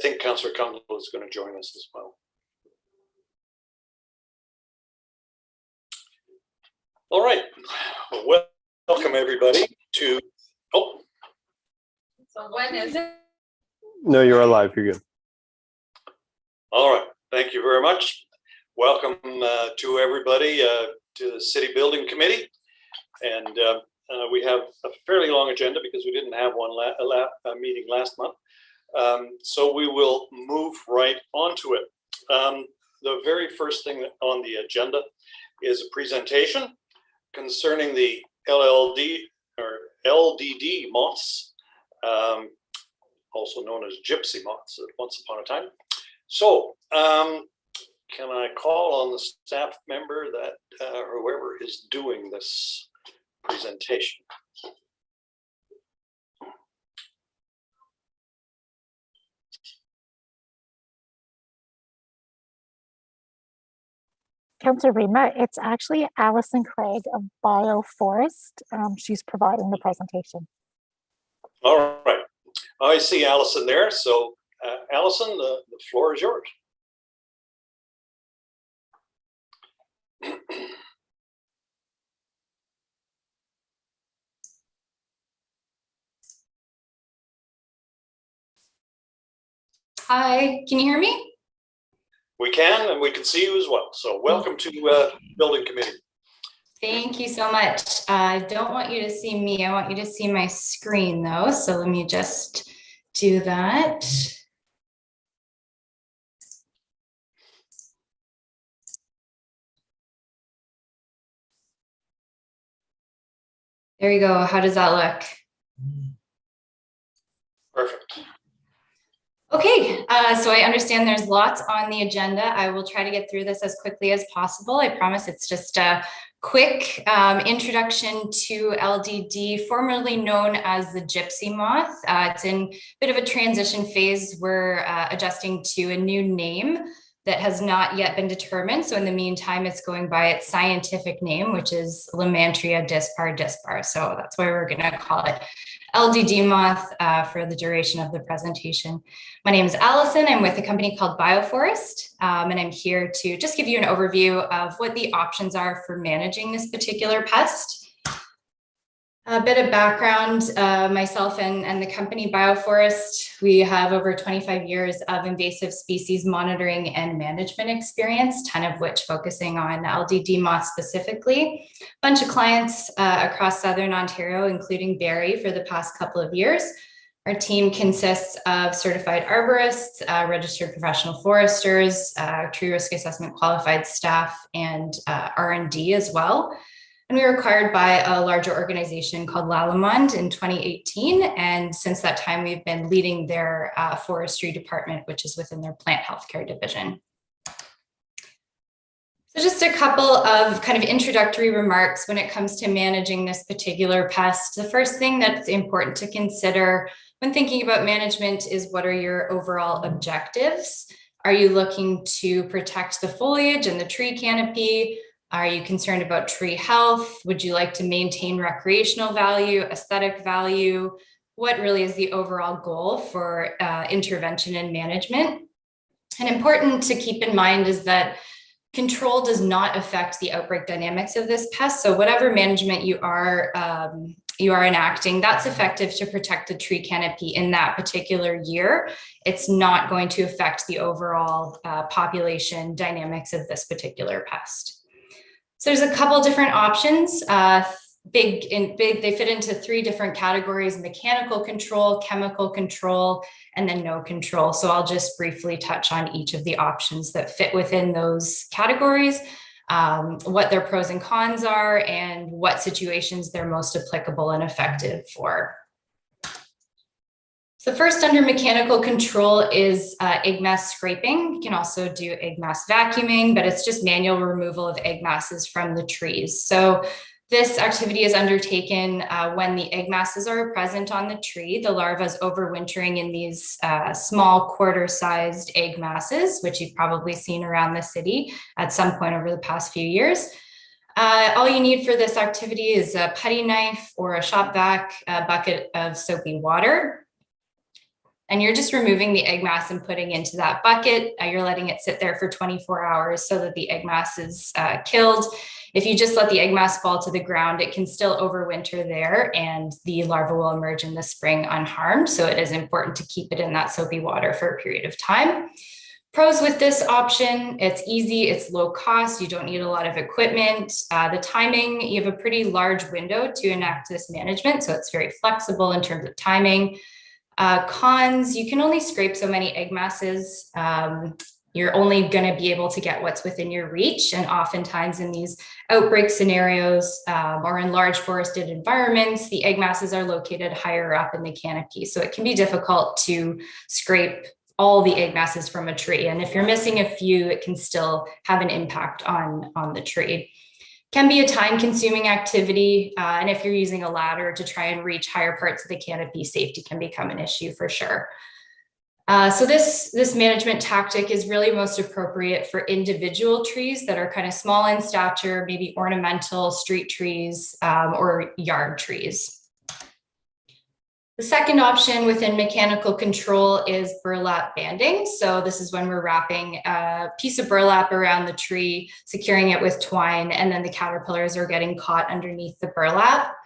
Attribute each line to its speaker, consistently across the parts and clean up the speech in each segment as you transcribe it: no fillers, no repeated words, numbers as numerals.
Speaker 1: think Councillor Cundall is going to join us as well. All right, well, welcome everybody to, oh.
Speaker 2: So when is it?
Speaker 3: No, you're alive, you're good.
Speaker 1: All right, thank you very much. Welcome to everybody to the City Building Committee. And we have a fairly long agenda because we didn't have one meeting last month. So we will move right onto it. The very first thing on the agenda is a presentation concerning the LLD or LDD moths, also known as gypsy moths once upon a time. So can I call on the staff member that whoever is doing this presentation?
Speaker 4: Councillor Rima, it's actually Alison Craig of Bioforest. She's providing the presentation.
Speaker 1: All right, I see Alison there. So Alison, the floor is yours.
Speaker 2: Hi, can you hear me?
Speaker 1: We can, and we can see you as well. So welcome to Building Committee.
Speaker 2: Thank you so much. I don't want you to see me. I want you to see my screen though. So let me just do that. There you go. How does that look?
Speaker 1: Perfect.
Speaker 2: Okay, so I understand there's lots on the agenda. I will try to get through this as quickly as possible. I promise it's just a quick introduction to LDD, formerly known as the gypsy moth. It's in a bit of a transition phase. We're adjusting to a new name that has not yet been determined. So in the meantime, it's going by its scientific name, which is Lymantria dispar. So that's why we're going to call it LDD moth for the duration of the presentation. My name is Alison. I'm with a company called Bioforest, and I'm here to just give you an overview of what the options are for managing this particular pest. A bit of background, myself and the company Bioforest, we have over 25 years of invasive species monitoring and management experience, 10 of which focusing on LDD moth specifically. A bunch of clients across Southern Ontario, including Barrie for the past couple of years. Our team consists of certified arborists, registered professional foresters, tree risk assessment qualified staff, and R&D as well. And we were acquired by a larger organization called Lallemande in 2018. And since that time, we've been leading their forestry department, which is within their plant healthcare division. So just a couple of kind of introductory remarks when it comes to managing this particular pest. The first thing that's important to consider when thinking about management is what are your overall objectives? Are you looking to protect the foliage and the tree canopy? Are you concerned about tree health? Would you like to maintain recreational value, aesthetic value? What really is the overall goal for intervention and management? And important to keep in mind is that control does not affect the outbreak dynamics of this pest. So whatever management you are enacting, that's effective to protect the tree canopy in that particular year. It's not going to affect the overall population dynamics of this particular pest. So there's a couple different options. They fit into 3 different categories: mechanical control, chemical control, and then no control. So I'll just briefly touch on each of the options that fit within those categories, what their pros and cons are, and what situations they're most applicable and effective for. So first, under mechanical control is egg mass scraping. You can also do egg mass vacuuming, but it's just manual removal of egg masses from the trees. So this activity is undertaken when the egg masses are present on the tree. The larva is overwintering in these small quarter-sized egg masses, which you've probably seen around the city at some point over the past few years. All you need for this activity is a putty knife or a shop vac, a bucket of soapy water. and you're just removing the egg mass and putting into that bucket. You're letting it sit there for 24 hours so that the egg mass is killed. If you just let the egg mass fall to the ground, it can still overwinter there and the larva will emerge in the spring unharmed. So it is important to keep it in that soapy water for a period of time. Pros with this option, it's easy, it's low cost, you don't need a lot of equipment. The timing, you have a pretty large window to enact this management, so it's very flexible in terms of timing. Cons, you can only scrape so many egg masses. You're only going to be able to get what's within your reach. And oftentimes in these outbreak scenarios or in large forested environments, the egg masses are located higher up in the canopy. So it can be difficult to scrape all the egg masses from a tree. And if you're missing a few, it can still have an impact on the tree. Can be a time-consuming activity. And if you're using a ladder to try and reach higher parts of the canopy, safety can become an issue for sure. So this management tactic is really most appropriate for individual trees that are kind of small in stature, maybe ornamental street trees or yard trees. The second option within mechanical control is burlap banding. So this is when we're wrapping a piece of burlap around the tree, securing it with twine, and then the caterpillars are getting caught underneath the burlap.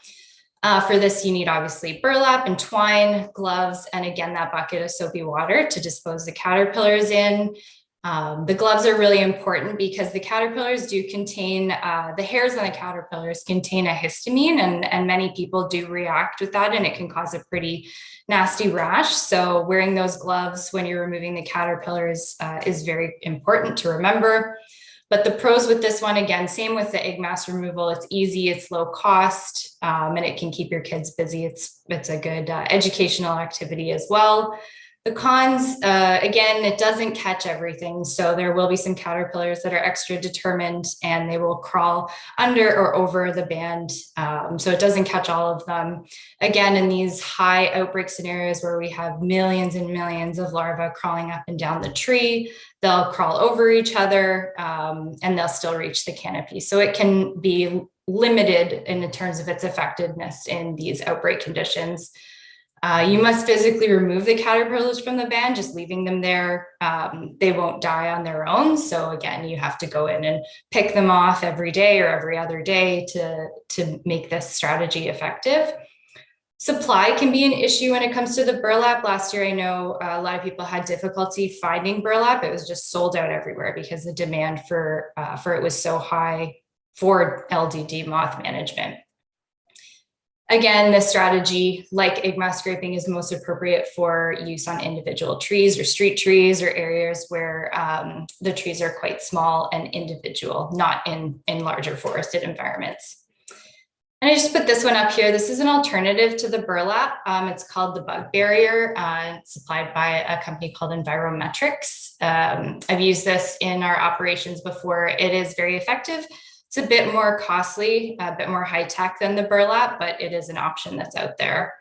Speaker 2: For this, you need obviously burlap and twine, gloves, and again, that bucket of soapy water to dispose the caterpillars in. The gloves are really important because the caterpillars do contain, the hairs on the caterpillars contain a histamine, and many people do react with that, and it can cause a pretty nasty rash. So wearing those gloves when you're removing the caterpillars is very important to remember. But the pros with this one, again, same with the egg mass removal. It's easy, it's low cost, and it can keep your kids busy. It's a good educational activity as well. The cons, again, it doesn't catch everything. So there will be some caterpillars that are extra determined and they will crawl under or over the band. So it doesn't catch all of them. Again, in these high outbreak scenarios where we have millions and millions of larvae crawling up and down the tree, they'll crawl over each other and they'll still reach the canopy. So it can be limited in terms of its effectiveness in these outbreak conditions. You must physically remove the caterpillars from the band, just leaving them there. They won't die on their own. So again, you have to go in and pick them off every day or every other day to make this strategy effective. Supply can be an issue when it comes to the burlap. Last year, I know a lot of people had difficulty finding burlap. It was just sold out everywhere because the demand for it was so high for LDD moth management. Again, this strategy, like egg mass scraping, is most appropriate for use on individual trees or street trees or areas where the trees are quite small and individual, not in larger forested environments. And I just put this one up here. This is an alternative to the burlap. It's called the bug barrier. It's supplied by a company called Envirometrics. I've used this in our operations before. It is very effective. It's a bit more costly, a bit more high tech than the burlap, but it is an option that's out there.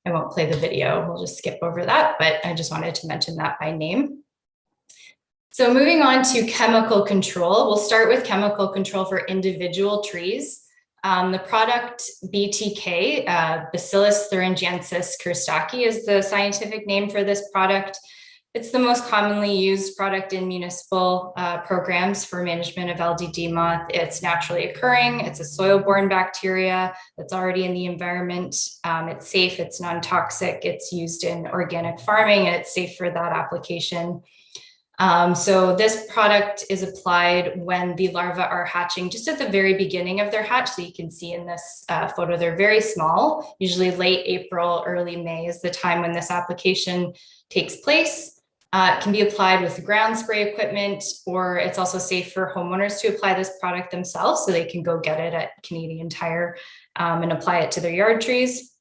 Speaker 2: I won't play the video. We'll just skip over that, but I just wanted to mention that by name. So moving on to chemical control, we'll start with chemical control for individual trees. The product BTK, Bacillus thuringiensis kerstaki, is the scientific name for this product. It's the most commonly used product in municipal programs for management of LDD moth. It's naturally occurring. It's a soil-borne bacteria that's already in the environment. It's safe, it's non-toxic, it's used in organic farming, and it's safe for that application. So this product is applied when the larvae are hatching just at the very beginning of their hatch. So you can see in this photo, they're very small. Usually late April, early May is the time when this application takes place. It can be applied with ground spray equipment, or it's also safe for homeowners to apply this product themselves, so they can go get it at Canadian Tire and apply it to their yard trees.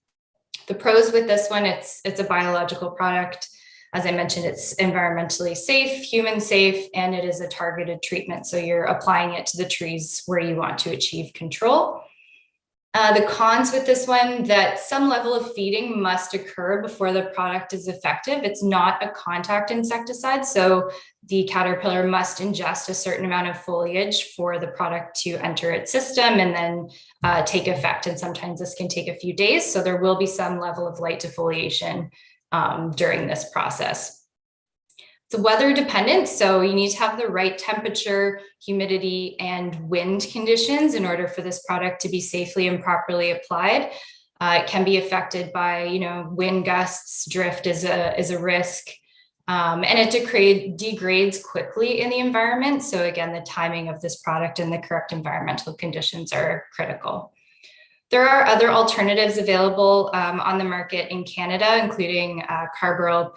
Speaker 2: The pros with this one, it's a biological product. As I mentioned, it's environmentally safe, human safe, and it is a targeted treatment. So you're applying it to the trees where you want to achieve control. The cons with this one, that some level of feeding must occur before the product is effective. It's not a contact insecticide, so the caterpillar must ingest a certain amount of foliage for the product to enter its system and then take effect. And sometimes this can take a few days, so there will be some level of light defoliation during this process. It's weather dependent, so you need to have the right temperature, humidity, and wind conditions in order for this product to be safely and properly applied. It can be affected by, wind gusts, drift is a risk, and it degrades quickly in the environment. So again, the timing of this product and the correct environmental conditions are critical. There are other alternatives available on the market in Canada, including carbaryl,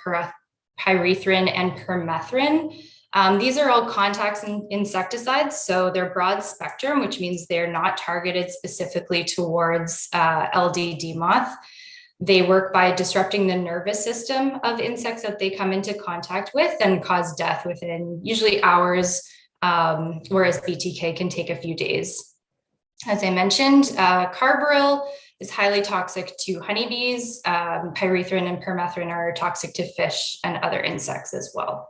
Speaker 2: pyrethrin, and permethrin. These are all contacts insecticides, so they're broad spectrum, which means they're not targeted specifically towards LDD moth. They work by disrupting the nervous system of insects that they come into contact with and cause death within usually hours, whereas BTK can take a few days. As I mentioned, carbaryl is highly toxic to honeybees. Pyrethrin and permethrin are toxic to fish and other insects as well.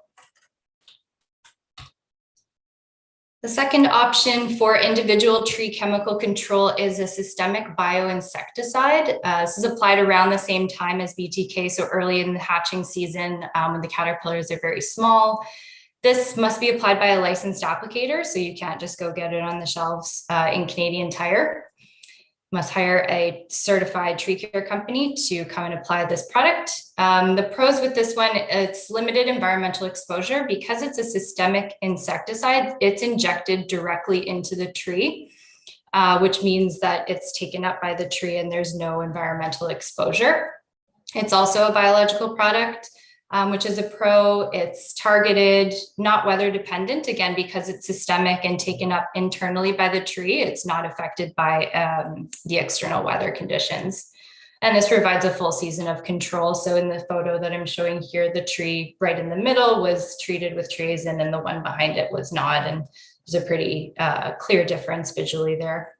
Speaker 2: The second option for individual tree chemical control is a systemic bioinsecticide. This is applied around the same time as BTK, so early in the hatching season when the caterpillars are very small. This must be applied by a licensed applicator, so you can't just go get it on the shelves in Canadian Tire. You must hire a certified tree care company to come and apply this product. The pros with this one, it's limited environmental exposure. Because it's a systemic insecticide, it's injected directly into the tree, which means that it's taken up by the tree and there's no environmental exposure. It's also a biological product, which is a pro. It's targeted, not weather dependent, again, because it's systemic and taken up internally by the tree. It's not affected by the external weather conditions. And this provides a full season of control. So in the photo that I'm showing here, the tree right in the middle was treated with triazine and the one behind it was not. And there's a pretty clear difference visually there.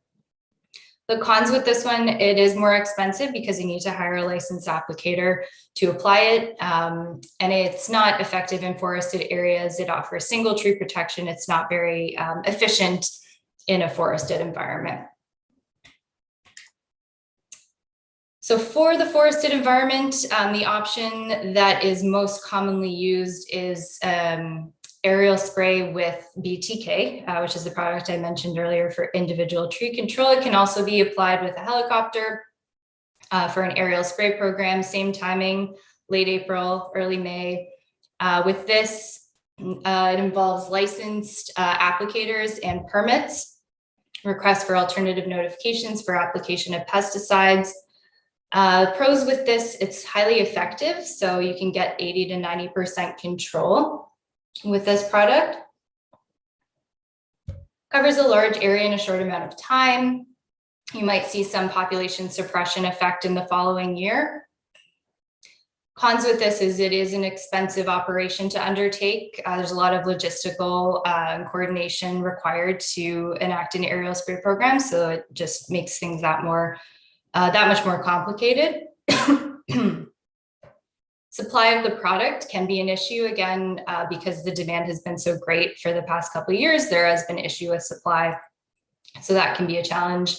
Speaker 2: The cons with this one, it is more expensive because you need to hire a licensed applicator to apply it. And it's not effective in forested areas. It offers single tree protection. It's not very efficient in a forested environment. So for the forested environment, the option that is most commonly used is aerial spray with BTK, which is the product I mentioned earlier for individual tree control. It can also be applied with a helicopter for an aerial spray program, same timing, late April, early May. With this, it involves licensed applicators and permits, requests for alternative notifications for application of pesticides. Pros with this, it's highly effective, so you can get 80 to 90% control with this product. Covers a large area in a short amount of time. You might see some population suppression effect in the following year. Cons with this is it is an expensive operation to undertake. There's a lot of logistical coordination required to enact an aerial spray program, so it just makes things that much more complicated. Supply of the product can be an issue again, because the demand has been so great for the past couple of years. There has been an issue with supply, so that can be a challenge.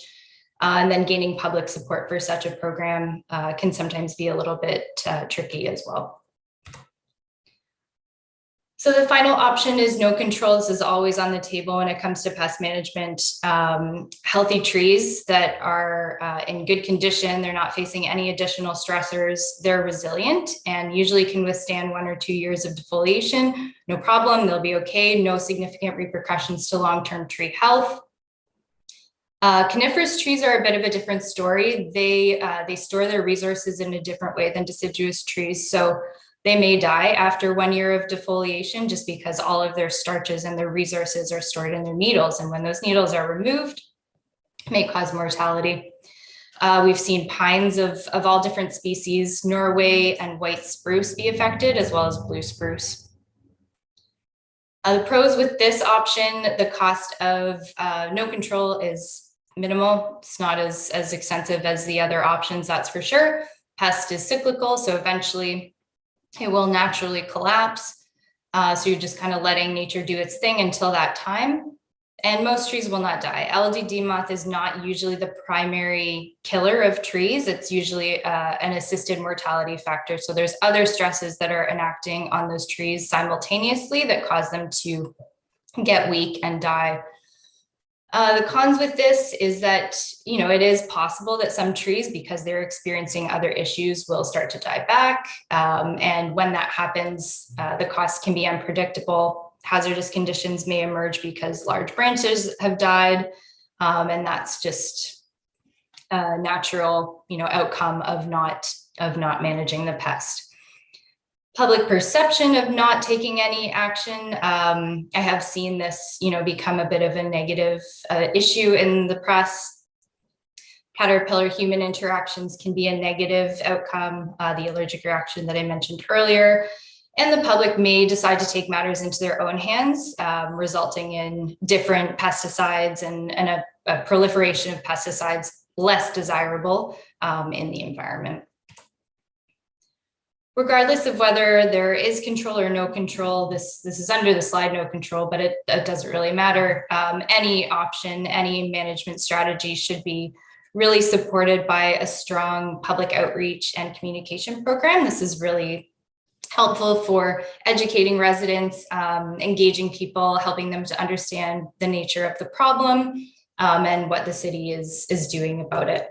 Speaker 2: And then gaining public support for such a program can sometimes be a little bit tricky as well. So the final option is no control. This is always on the table when it comes to pest management. Healthy trees that are in good condition, they're not facing any additional stressors, they're resilient and usually can withstand 1 or 2 years of defoliation. No problem, they'll be okay. No significant repercussions to long-term tree health. Coniferous trees are a bit of a different story. They store their resources in a different way than deciduous trees. So they may die after 1 year of defoliation just because all of their starches and their resources are stored in their needles. And when those needles are removed, it may cause mortality. We've seen pines of all different species, Norway and white spruce be affected, as well as blue spruce. The pros with this option, the cost of no control is minimal. It's not as expensive as the other options, that's for sure. Pest is cyclical, so eventually it will naturally collapse. So you're just kind of letting nature do its thing until that time. And most trees will not die. LDD moth is not usually the primary killer of trees. It's usually an assisted mortality factor. So there's other stresses that are enacting on those trees simultaneously that cause them to get weak and die. The cons with this is that, it is possible that some trees, because they're experiencing other issues, will start to die back. And when that happens, the costs can be unpredictable. Hazardous conditions may emerge because large branches have died. And that's just a natural, outcome of not managing the pest. Public perception of not taking any action. I have seen this, become a bit of a negative issue in the press. Caterpillar-human interactions can be a negative outcome, the allergic reaction that I mentioned earlier. And the public may decide to take matters into their own hands, resulting in different pesticides and a proliferation of pesticides less desirable in the environment. Regardless of whether there is control or no control, this is under the slide, no control, but it doesn't really matter. Any option, any management strategy should be really supported by a strong public outreach and communication program. This is really helpful for educating residents, engaging people, helping them to understand the nature of the problem and what the city is doing about it.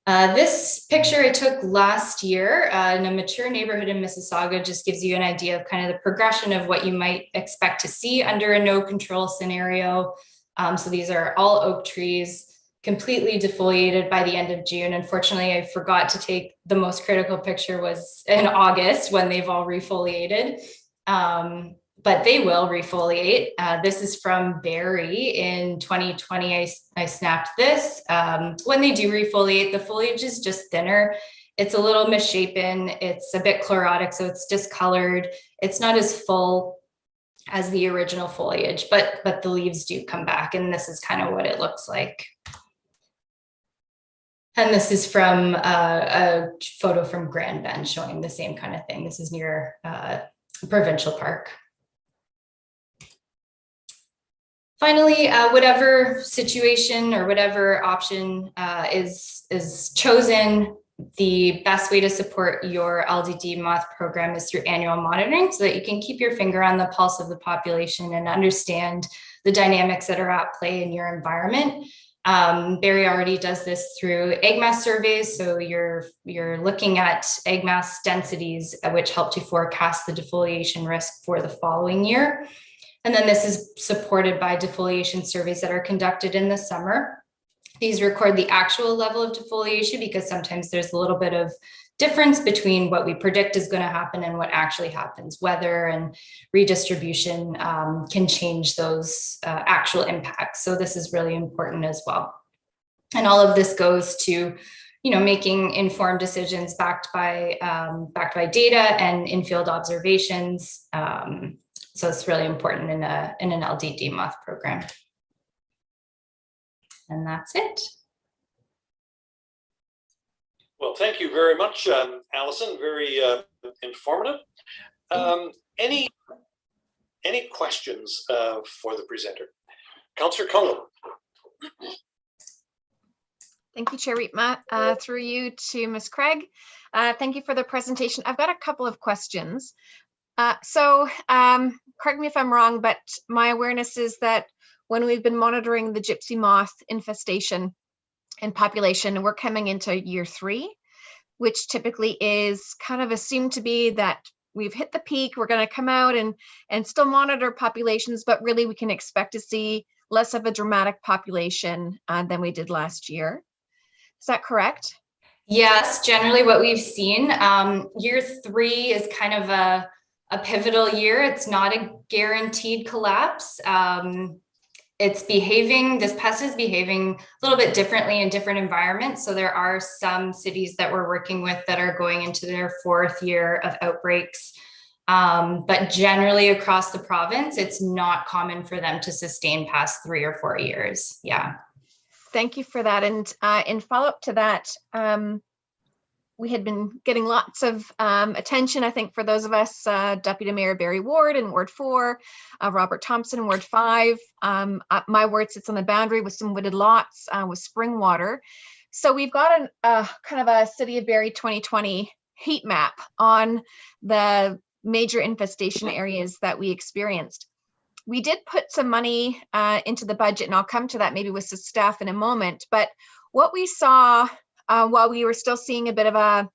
Speaker 2: This picture I took last year in a mature neighborhood in Mississauga just gives you an idea of kind of the progression of what you might expect to see under a no control scenario. So these are all oak trees, completely defoliated by the end of June. Unfortunately, I forgot to take the most critical picture was in August when they've all refoliated, but they will refoliate. This is from Barrie in 2020. I snapped this. When they do refoliate, the foliage is just thinner. It's a little misshapen. It's a bit chlorotic, so it's discolored. It's not as full as the original foliage, but the leaves do come back, and this is kind of what it looks like. And this is from a photo from Grand Bend showing the same kind of thing. This is near Provincial Park. Finally, whatever situation or whatever option is chosen, the best way to support your LDD moth program is through annual monitoring so that you can keep your finger on the pulse of the population and understand the dynamics that are at play in your environment. Barrie already does this through egg mass surveys. So you're looking at egg mass densities, which help to forecast the defoliation risk for the following year. And then this is supported by defoliation surveys that are conducted in the summer. These record the actual level of defoliation because sometimes there's a little bit of difference between what we predict is going to happen and what actually happens. Weather and redistribution can change those actual impacts. So this is really important as well. And all of this goes to, making informed decisions backed by data and in-field observations. So it's really important in an LDD moth program. And that's it.
Speaker 1: Well, thank you very much, Allison. Very informative. Any questions for the presenter? Councillor Congo.
Speaker 5: Thank you, Chair Rietma. Through you to Ms. Craig. Thank you for the presentation. I've got a couple of questions. Correct me if I'm wrong, but my awareness is that when we've been monitoring the gypsy moth infestation and population, we're coming into year 3, which typically is kind of assumed to be that we've hit the peak, we're going to come out and still monitor populations, but really we can expect to see less of a dramatic population than we did last year. Is that correct?
Speaker 2: Yes, generally what we've seen. Year 3 is kind of a pivotal year. It's not a guaranteed collapse. This pest is behaving a little bit differently in different environments. So there are some cities that we're working with that are going into their 4th year of outbreaks. But generally across the province, it's not common for them to sustain past 3 or 4 years. Yeah.
Speaker 5: Thank you for that. And in follow-up to that, we had been getting lots of attention, I think, for those of us, Deputy Mayor Barry Ward in Ward 4, Robert Thompson in Ward 5. My ward sits on the boundary with some wooded lots with spring water. So we've got kind of a City of Barry 2020 heat map on the major infestation areas that we experienced. We did put some money into the budget, and I'll come to that maybe with some staff in a moment. But what we saw while we were still seeing a bit of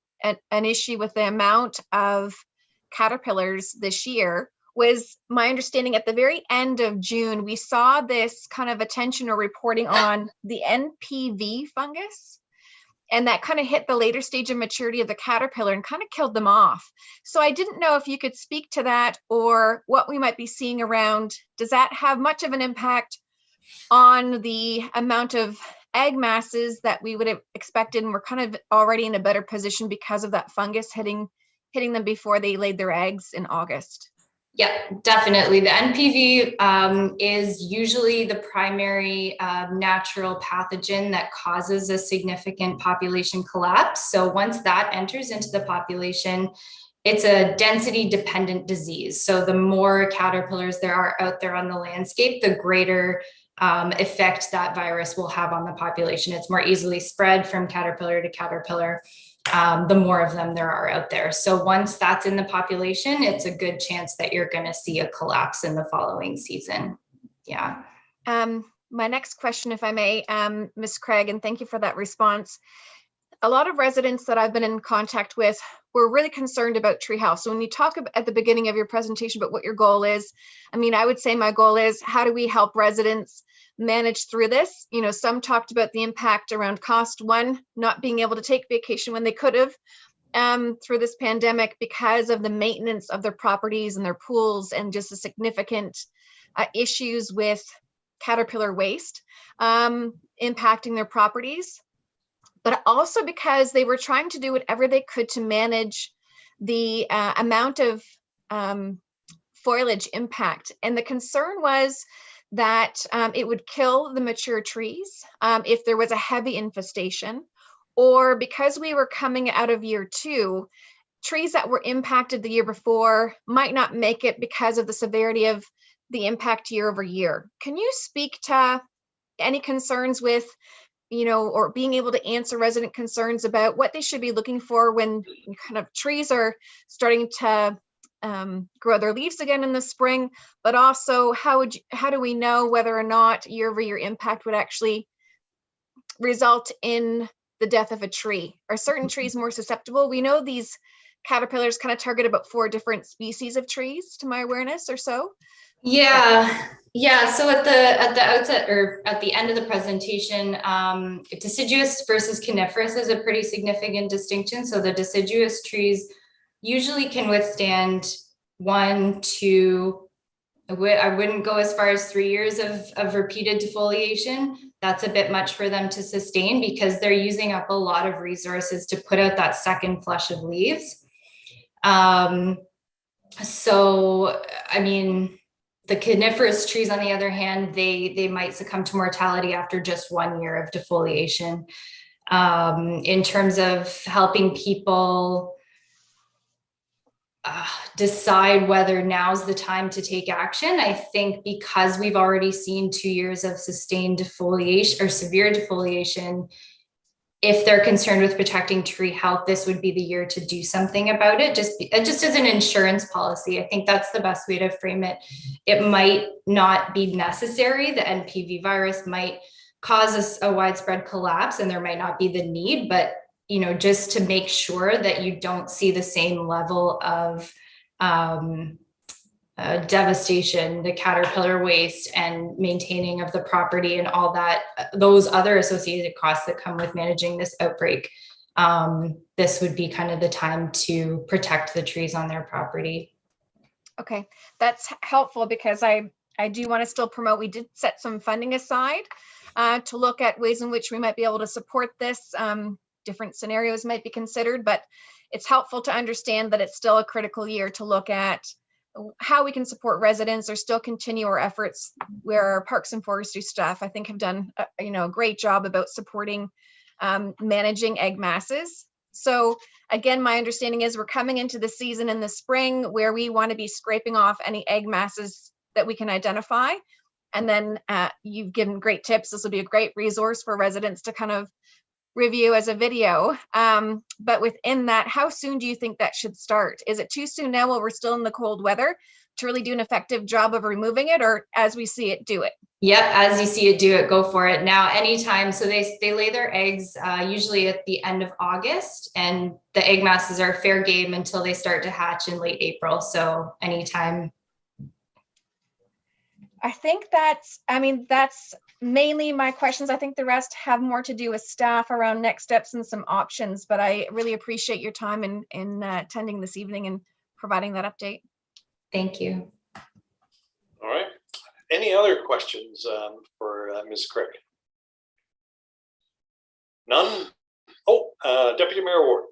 Speaker 5: an issue with the amount of caterpillars this year was my understanding at the very end of June, we saw this kind of attention or reporting on the NPV fungus. And that kind of hit the later stage of maturity of the caterpillar and kind of killed them off. So I didn't know if you could speak to that or what we might be seeing around. Does that have much of an impact on the amount of egg masses that we would have expected? And we're kind of already in a better position because of that fungus hitting them before they laid their eggs in August.
Speaker 2: Yeah, definitely. The NPV is usually the primary natural pathogen that causes a significant population collapse. So once that enters into the population, it's a density dependent disease. So the more caterpillars there are out there on the landscape, the greater effect that virus will have on the population. It's more easily spread from caterpillar to caterpillar. The more of them there are out there. So once that's in the population, it's a good chance that you're going to see a collapse in the following season. Yeah.
Speaker 5: My next question, if I may, Ms. Craig, and thank you for that response. A lot of residents that I've been in contact with were really concerned about tree health. So when you talk at the beginning of your presentation about what your goal is, I mean, I would say my goal is how do we help residents manage through this? You know, some talked about the impact around cost. One, not being able to take vacation when they could have through this pandemic because of the maintenance of their properties and their pools and just the significant issues with caterpillar waste impacting their properties. But also because they were trying to do whatever they could to manage the amount of foliage impact. And the concern was that it would kill the mature trees if there was a heavy infestation, or because we were coming out of year 2, trees that were impacted the year before might not make it because of the severity of the impact year over year. Can you speak to any concerns with, you know, or being able to answer resident concerns about what they should be looking for when kind of trees are starting to grow their leaves again in the spring, but also how do we know whether or not year over year impact would actually result in the death of a tree? Are certain trees more susceptible? We know these caterpillars kind of target about 4 different species of trees, to my awareness, or so.
Speaker 2: Yeah. So at the outset or at the end of the presentation, deciduous versus coniferous is a pretty significant distinction. So the deciduous trees usually can withstand 1, 2, I wouldn't go as far as 3 years of repeated defoliation. That's a bit much for them to sustain because they're using up a lot of resources to put out that second flush of leaves. So, I mean, the coniferous trees, on the other hand, they might succumb to mortality after just 1 year of defoliation. In terms of helping people decide whether now's the time to take action, I think because we've already seen 2 years of sustained defoliation or severe defoliation, if they're concerned with protecting tree health, this would be the year to do something about it. Just as an insurance policy, I think that's the best way to frame it. It might not be necessary. The NPV virus might cause a widespread collapse and there might not be the need, but you know, just to make sure that you don't see the same level of devastation, the caterpillar waste and maintaining of the property and all that, those other associated costs that come with managing this outbreak. This would be kind of the time to protect the trees on their property.
Speaker 5: Okay, that's helpful because I do want to still promote, we did set some funding aside to look at ways in which we might be able to support this. Different scenarios might be considered, but it's helpful to understand that it's still a critical year to look at how we can support residents or still continue our efforts where our parks and forestry staff, I think, have done a great job about supporting managing egg masses. So again, my understanding is we're coming into the season in the spring where we want to be scraping off any egg masses that we can identify. And then you've given great tips. This will be a great resource for residents to kind of review as a video. But within that, how soon do you think that should start? Is it too soon now while we're still in the cold weather to really do an effective job of removing it, or as we see it, do it?
Speaker 2: Yep, as you see it, do it, go for it. Now, anytime, so they lay their eggs usually at the end of August, and the egg masses are fair game until they start to hatch in late April. So anytime.
Speaker 5: I think that's mainly my questions. I think the rest have more to do with staff around next steps and some options, but I really appreciate your time in attending this evening and providing that update.
Speaker 2: Thank you.
Speaker 1: All right. Any other questions for Ms. Craig? None? Oh, Deputy Mayor Ward.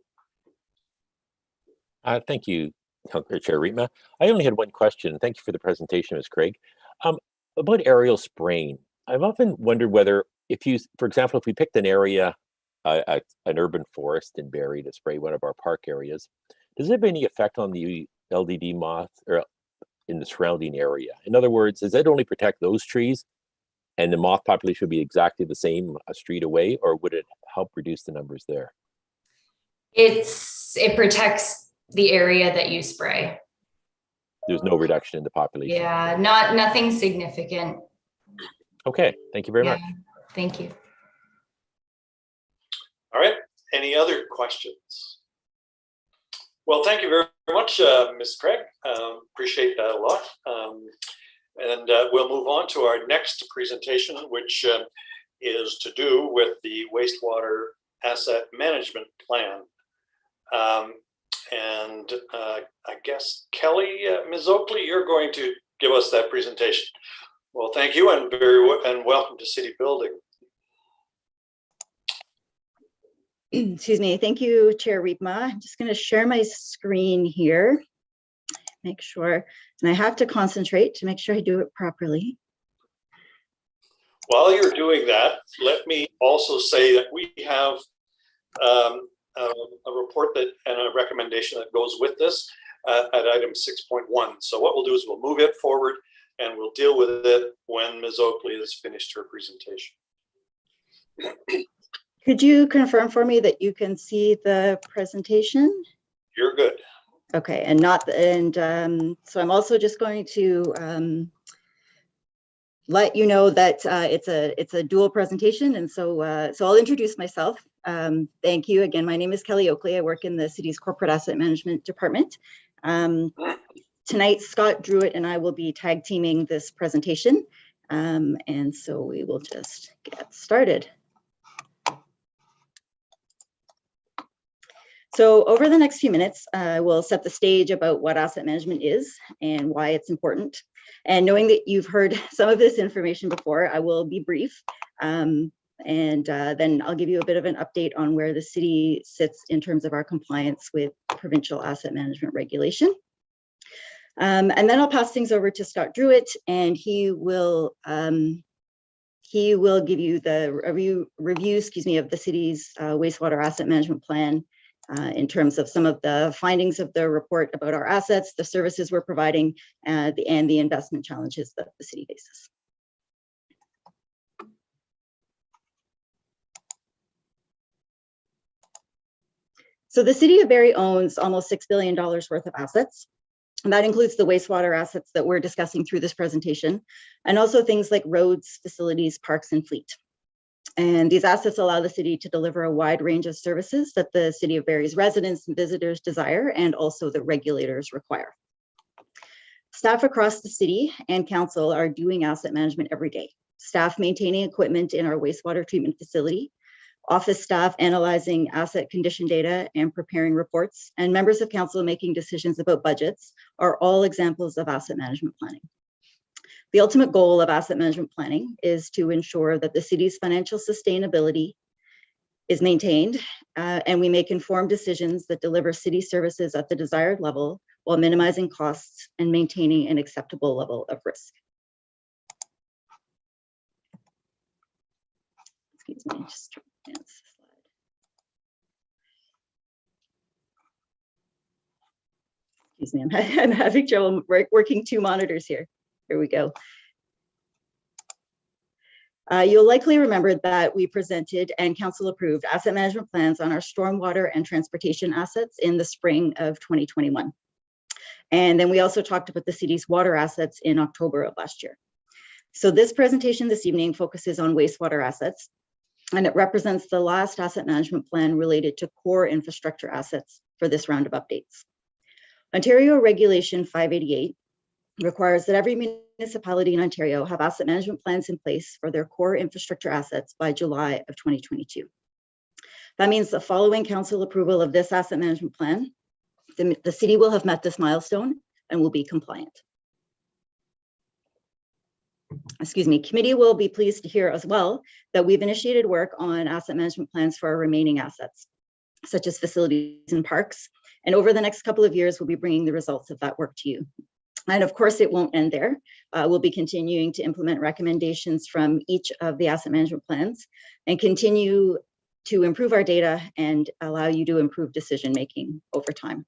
Speaker 6: Thank you, Councillor Chair Rietma. I only had one question. Thank you for the presentation, Ms. Craig. About aerial spraying, I've often wondered whether if you, for example, if we picked an area, an urban forest in Barrie to spray one of our park areas, does it have any effect on the LDD moth or in the surrounding area? In other words, does it only protect those trees and the moth population would be exactly the same a street away, or would it help reduce the numbers there?
Speaker 2: It protects the area that you spray.
Speaker 6: There's no reduction in the population.
Speaker 2: Yeah, nothing significant.
Speaker 6: Okay, thank you very much.
Speaker 2: Thank you.
Speaker 1: All right. Any other questions? Well, thank you very much, Ms. Craig. Appreciate that a lot. And we'll move on to our next presentation, which is to do with the wastewater asset management plan. I guess, Kelly, Ms. Oakley, you're going to give us that presentation. Well, thank you and welcome to City Building.
Speaker 7: Excuse me. Thank you, Chair Rietma. I'm just going to share my screen here. Make sure, and I have to concentrate to make sure I do it properly.
Speaker 1: While you're doing that, let me also say that we have a report and a recommendation that goes with this at item 6.1. So what we'll do is we'll move it forward and we'll deal with it when Ms. Oakley has finished her presentation.
Speaker 7: Could you confirm for me that you can see the presentation?
Speaker 1: You're good.
Speaker 7: Okay, so I'm also just going to let you know that it's a dual presentation, and so I'll introduce myself. Thank you again. My name is Kelly Oakley. I work in the city's corporate asset management department. Tonight, Scott Druitt and I will be tag teaming this presentation, and so we will just get started. So over the next few minutes, we'll set the stage about what asset management is and why it's important. And knowing that you've heard some of this information before, I will be brief. And then I'll give you a bit of an update on where the city sits in terms of our compliance with provincial asset management regulation. And then I'll pass things over to Scott Druitt, and he will give you the review, of the city's wastewater asset management plan, in terms of some of the findings of the report about our assets, the services we're providing, and the investment challenges that the city faces. So the city of Barrie owns almost $6 billion worth of assets. And that includes the wastewater assets that we're discussing through this presentation, and also things like roads, facilities, parks, and fleet. And these assets allow the city to deliver a wide range of services that the city of Barrie's residents and visitors desire, and also the regulators require. Staff across the city and council are doing asset management every day. Staff maintaining equipment in our wastewater treatment facility, office staff analyzing asset condition data and preparing reports, and members of council making decisions about budgets are all examples of asset management planning. The ultimate goal of asset management planning is to ensure that the city's financial sustainability is maintained, and we make informed decisions that deliver city services at the desired level while minimizing costs and maintaining an acceptable level of risk. Excuse me, just advance the slide. excuse me, I'm having trouble working two monitors here. Here we go. You'll likely remember that we presented and council approved asset management plans on our stormwater and transportation assets in the spring of 2021. And then we also talked about the city's water assets in October of last year. So this presentation this evening focuses on wastewater assets, and it represents the last asset management plan related to core infrastructure assets for this round of updates. Ontario Regulation 588 requires that every municipality in Ontario have asset management plans in place for their core infrastructure assets by July of 2022. That means that following council approval of this asset management plan, the city will have met this milestone and will be compliant. Excuse me, committee will be pleased to hear as well that we've initiated work on asset management plans for our remaining assets, such as facilities and parks. And over the next couple of years, we'll be bringing the results of that work to you. And of course, it won't end there. We'll be continuing to implement recommendations from each of the asset management plans and continue to improve our data and allow you to improve decision-making over time.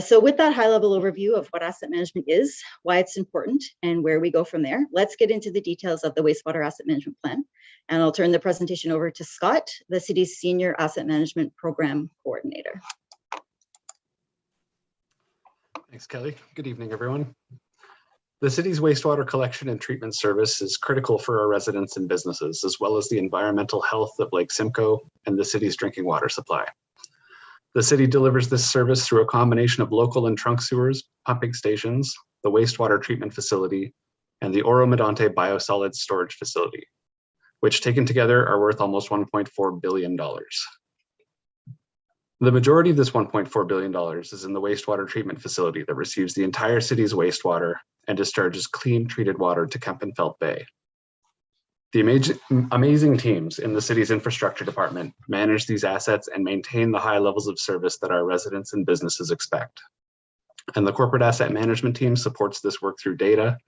Speaker 7: So with that high-level overview of what asset management is, why it's important, and where we go from there, let's get into the details of the wastewater asset management plan. And I'll turn the presentation over to Scott, the city's Senior Asset Management Program Coordinator.
Speaker 8: Thanks, Kelly. Good evening, everyone. The city's wastewater collection and treatment service is critical for our residents and businesses, as well as the environmental health of Lake Simcoe and the city's drinking water supply. The city delivers this service through a combination of local and trunk sewers, pumping stations, the wastewater treatment facility, and the Oro Medonte biosolids storage facility, which taken together are worth almost $1.4 billion. The majority of this $1.4 billion is in the wastewater treatment facility that receives the entire city's wastewater and discharges clean treated water to Kempenfelt Bay. The amazing teams in the city's infrastructure department manage these assets and maintain the high levels of service that our residents and businesses expect. And the corporate asset management team supports this work through data,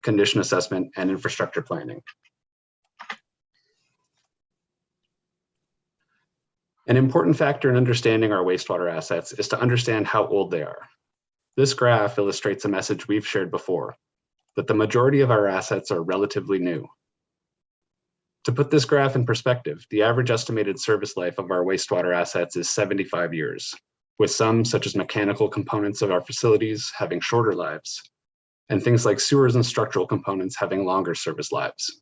Speaker 8: condition assessment, and infrastructure planning. An important factor in understanding our wastewater assets is to understand how old they are. This graph illustrates a message we've shared before, that the majority of our assets are relatively new. To put this graph in perspective, the average estimated service life of our wastewater assets is 75 years, with some, such as mechanical components of our facilities, having shorter lives, and things like sewers and structural components having longer service lives.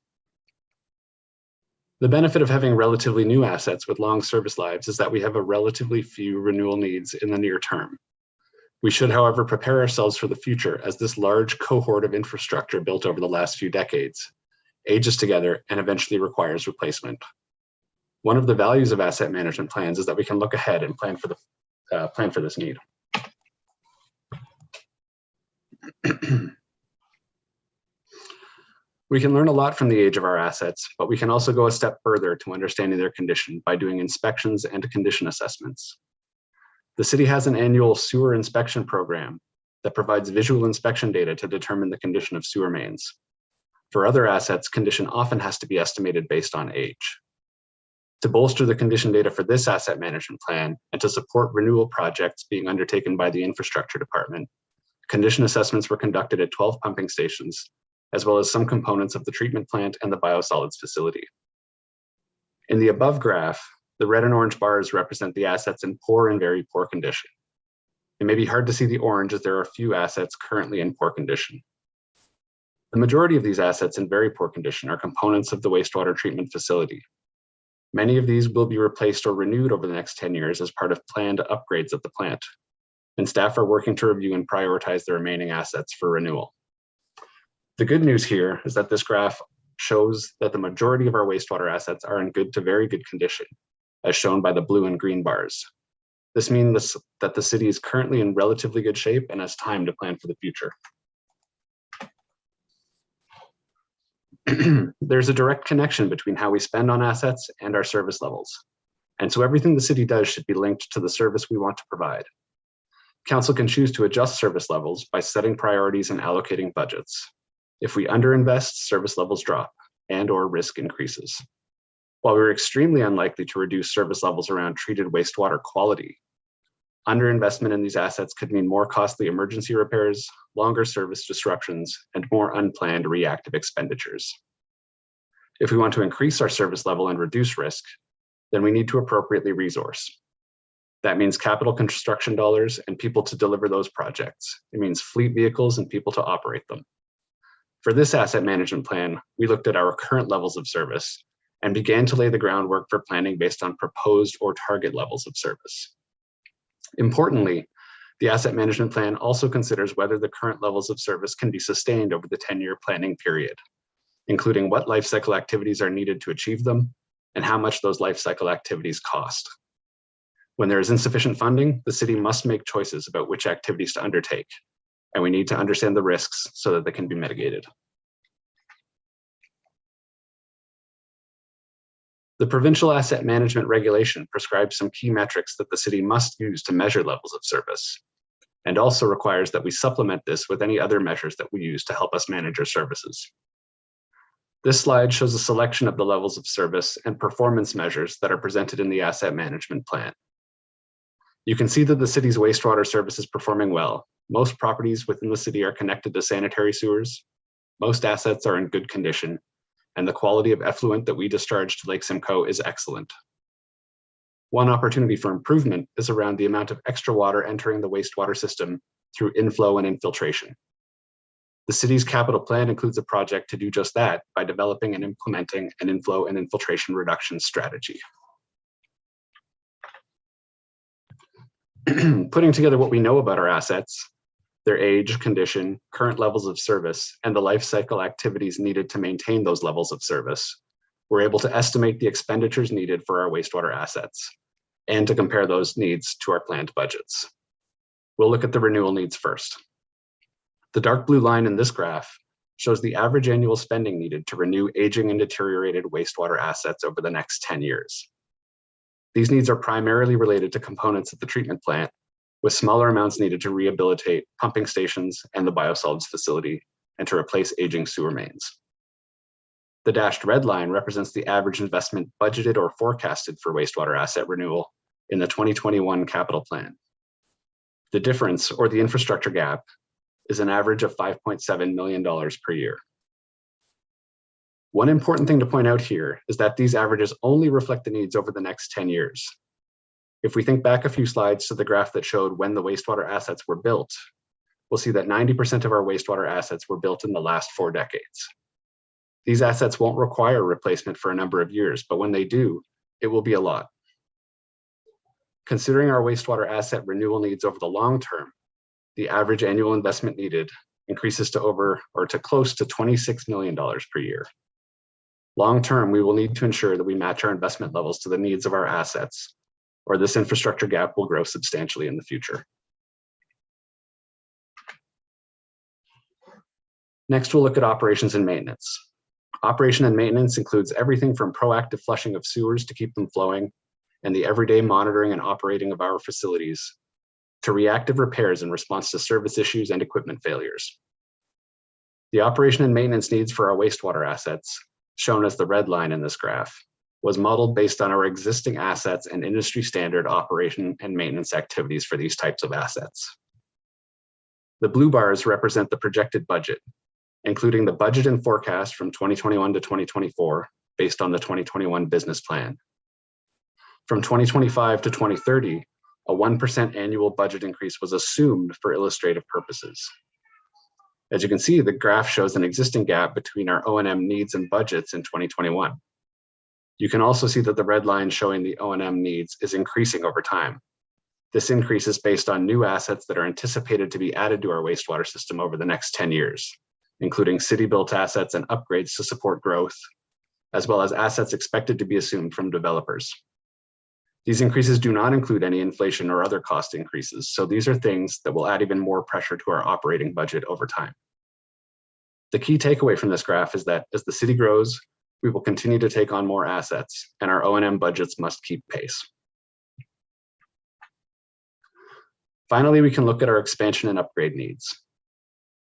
Speaker 8: The benefit of having relatively new assets with long service lives is that we have a relatively few renewal needs in the near term. We should, however, prepare ourselves for the future, as this large cohort of infrastructure built over the last few decades ages together and eventually requires replacement. One of the values of asset management plans is that we can look ahead and plan for this need. We can learn a lot from the age of our assets, but we can also go a step further to understanding their condition by doing inspections and condition assessments. The city has an annual sewer inspection program that provides visual inspection data to determine the condition of sewer mains. For other assets, condition often has to be estimated based on age. To bolster the condition data for this asset management plan and to support renewal projects being undertaken by the infrastructure department, condition assessments were conducted at 12 pumping stations, as well as some components of the treatment plant and the biosolids facility. In the above graph, the red and orange bars represent the assets in poor and very poor condition. It may be hard to see the orange as there are a few assets currently in poor condition. The majority of these assets in very poor condition are components of the wastewater treatment facility. Many of these will be replaced or renewed over the next 10 years as part of planned upgrades of the plant, and staff are working to review and prioritize the remaining assets for renewal. The good news here is that this graph shows that the majority of our wastewater assets are in good to very good condition, as shown by the blue and green bars. This means that the city is currently in relatively good shape and has time to plan for the future. There's a direct connection between how we spend on assets and our service levels. And so everything the city does should be linked to the service we want to provide. Council can choose to adjust service levels by setting priorities and allocating budgets. If we underinvest, service levels drop and/or risk increases. While we're extremely unlikely to reduce service levels around treated wastewater quality, Underinvestment in these assets could mean more costly emergency repairs, longer service disruptions, and more unplanned reactive expenditures. If we want to increase our service level and reduce risk, then we need to appropriately resource. That means capital construction dollars and people to deliver those projects. It means fleet vehicles and people to operate them. For this asset management plan, we looked at our current levels of service and began to lay the groundwork for planning based on proposed or target levels of service. Importantly, the asset management plan also considers whether the current levels of service can be sustained over the 10-year planning period, including what life cycle activities are needed to achieve them and how much those life cycle activities cost. When there is insufficient funding, the city must make choices about which activities to undertake, and we need to understand the risks so that they can be mitigated. The provincial asset management regulation prescribes some key metrics that the city must use to measure levels of service, and also requires that we supplement this with any other measures that we use to help us manage our services. This slide shows a selection of the levels of service and performance measures that are presented in the asset management plan. You can see that the city's wastewater service is performing well. Most properties within the city are connected to sanitary sewers. Most assets are in good condition, and the quality of effluent that we discharge to Lake Simcoe is excellent. One opportunity for improvement is around the amount of extra water entering the wastewater system through inflow and infiltration. The city's capital plan includes a project to do just that by developing and implementing an inflow and infiltration reduction strategy. Putting together what we know about our assets, their age, condition, current levels of service, and the life cycle activities needed to maintain those levels of service, we're able to estimate the expenditures needed for our wastewater assets and to compare those needs to our planned budgets. We'll look at the renewal needs first. The dark blue line in this graph shows the average annual spending needed to renew aging and deteriorated wastewater assets over the next 10 years. These needs are primarily related to components of the treatment plant, with smaller amounts needed to rehabilitate pumping stations and the biosolids facility and to replace aging sewer mains. The dashed red line represents the average investment budgeted or forecasted for wastewater asset renewal in the 2021 capital plan. The difference, or the infrastructure gap, is an average of $5.7 million per year. One important thing to point out here is that these averages only reflect the needs over the next 10 years. If we think back a few slides to the graph that showed when the wastewater assets were built, we'll see that 90% of our wastewater assets were built in the last 4 decades. These assets won't require replacement for a number of years, but when they do, it will be a lot. Considering our wastewater asset renewal needs over the long term, the average annual investment needed increases to close to $26 million per year. Long term, we will need to ensure that we match our investment levels to the needs of our assets, or this infrastructure gap will grow substantially in the future. Next, we'll look at operations and maintenance. Operation and maintenance includes everything from proactive flushing of sewers to keep them flowing, and the everyday monitoring and operating of our facilities, to reactive repairs in response to service issues and equipment failures. The operation and maintenance needs for our wastewater assets, shown as the red line in this graph, was modeled based on our existing assets and industry standard operation and maintenance activities for these types of assets. The blue bars represent the projected budget, including the budget and forecast from 2021 to 2024 based on the 2021 business plan. From 2025 to 2030, a 1% annual budget increase was assumed for illustrative purposes. As you can see, the graph shows an existing gap between our O&M needs and budgets in 2021. You can also see that the red line showing the O&M needs is increasing over time. This increase is based on new assets that are anticipated to be added to our wastewater system over the next 10 years, including city-built assets and upgrades to support growth, as well as assets expected to be assumed from developers. These increases do not include any inflation or other cost increases, so these are things that will add even more pressure to our operating budget over time. The key takeaway from this graph is that as the city grows, we will continue to take on more assets, and our O&M budgets must keep pace. Finally, we can look at our expansion and upgrade needs.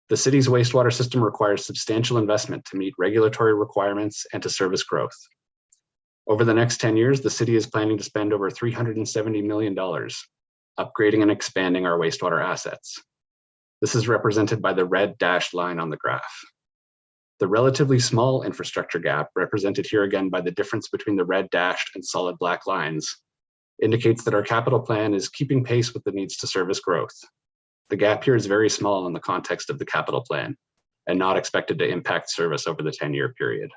Speaker 8: The city's wastewater system requires substantial investment to meet regulatory requirements and to service growth. Over the next 10 years, the city is planning to spend over $370 million upgrading and expanding our wastewater assets. This is represented by the red dashed line on the graph. The relatively small infrastructure gap, represented here again by the difference between the red dashed and solid black lines, indicates that our capital plan is keeping pace with the needs to service growth. The gap here is very small in the context of the capital plan and not expected to impact service over the 10-year period.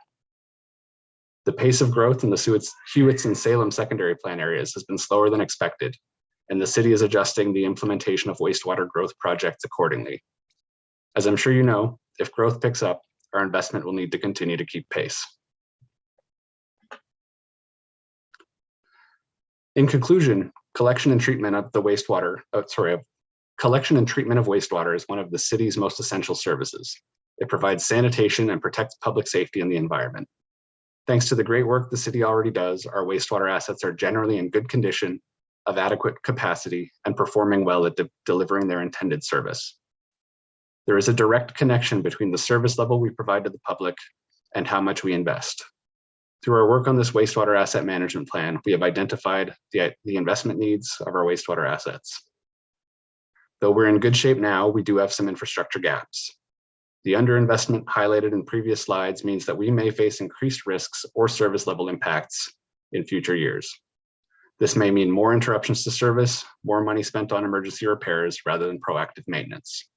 Speaker 8: The pace of growth in the Hewitts and Salem secondary plan areas has been slower than expected, and the city is adjusting the implementation of wastewater growth projects accordingly. As I'm sure you know, if growth picks up, our investment will need to continue to keep pace. In conclusion, collection and treatment of wastewater is one of the city's most essential services. It provides sanitation and protects public safety and the environment. Thanks to the great work the city already does, our wastewater assets are generally in good condition, of adequate capacity, and performing well at delivering their intended service. There is a direct connection between the service level we provide to the public and how much we invest. Through our work on this wastewater asset management plan, we have identified the investment needs of our wastewater assets. Though we're in good shape now, we do have some infrastructure gaps. The underinvestment highlighted in previous slides means that we may face increased risks or service level impacts in future years. This may mean more interruptions to service, more money spent on emergency repairs rather than proactive maintenance.